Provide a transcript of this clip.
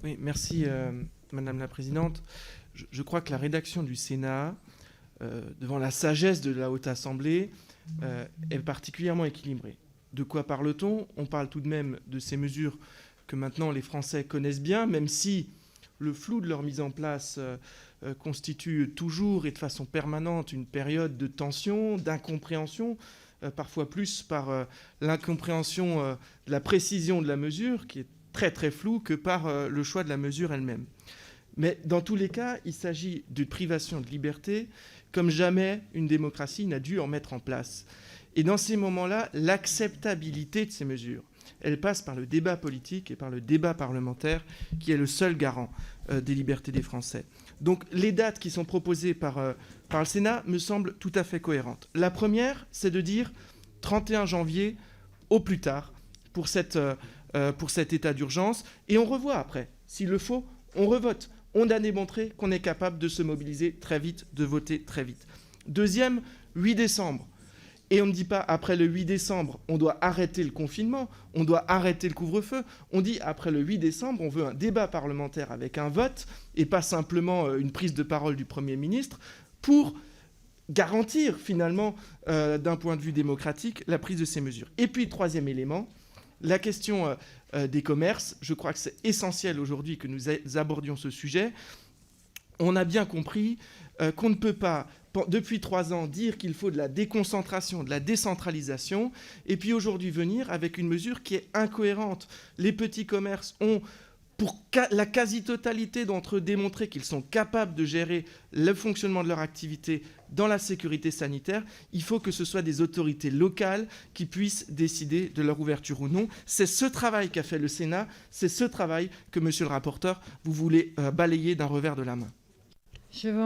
Oui, merci Madame la Présidente. Je crois que la rédaction du Sénat, devant la sagesse de la Haute Assemblée, est particulièrement équilibrée. De quoi parle-t-on? On parle tout de même de ces mesures que maintenant les Français connaissent bien, même si le flou de leur mise en place constitue toujours et de façon permanente une période de tension, d'incompréhension, parfois plus par l'incompréhension de la précision de la mesure, qui est très très floue, que par le choix de la mesure elle-même. Mais dans tous les cas, il s'agit de privation de liberté comme jamais une démocratie n'a dû en mettre en place. Et dans ces moments-là, l'acceptabilité de ces mesures, elle passe par le débat politique et par le débat parlementaire qui est le seul garant des libertés des Français. Donc les dates qui sont proposées par le Sénat me semblent tout à fait cohérentes. La première, c'est de dire 31 janvier au plus tard pour cet état d'urgence. Et on revoit après. S'il le faut, on revote. On a démontré qu'on est capable de se mobiliser très vite, de voter très vite. Deuxième, 8 décembre. Et on ne dit pas, après le 8 décembre, on doit arrêter le confinement, on doit arrêter le couvre-feu. On dit, après le 8 décembre, on veut un débat parlementaire avec un vote et pas simplement une prise de parole du Premier ministre pour garantir, finalement, d'un point de vue démocratique, la prise de ces mesures. Et puis, troisième élément, la question des commerces. Je crois que c'est essentiel aujourd'hui que nous abordions ce sujet. On a bien compris qu'on ne peut pas, depuis 3 ans, dire qu'il faut de la déconcentration, de la décentralisation, et puis aujourd'hui venir avec une mesure qui est incohérente. Les petits commerces ont, pour la quasi-totalité d'entre eux, démontré qu'ils sont capables de gérer le fonctionnement de leur activité dans la sécurité sanitaire. Il faut que ce soit des autorités locales qui puissent décider de leur ouverture ou non. C'est ce travail qu'a fait le Sénat, c'est ce travail que, monsieur le rapporteur, vous voulez balayer d'un revers de la main.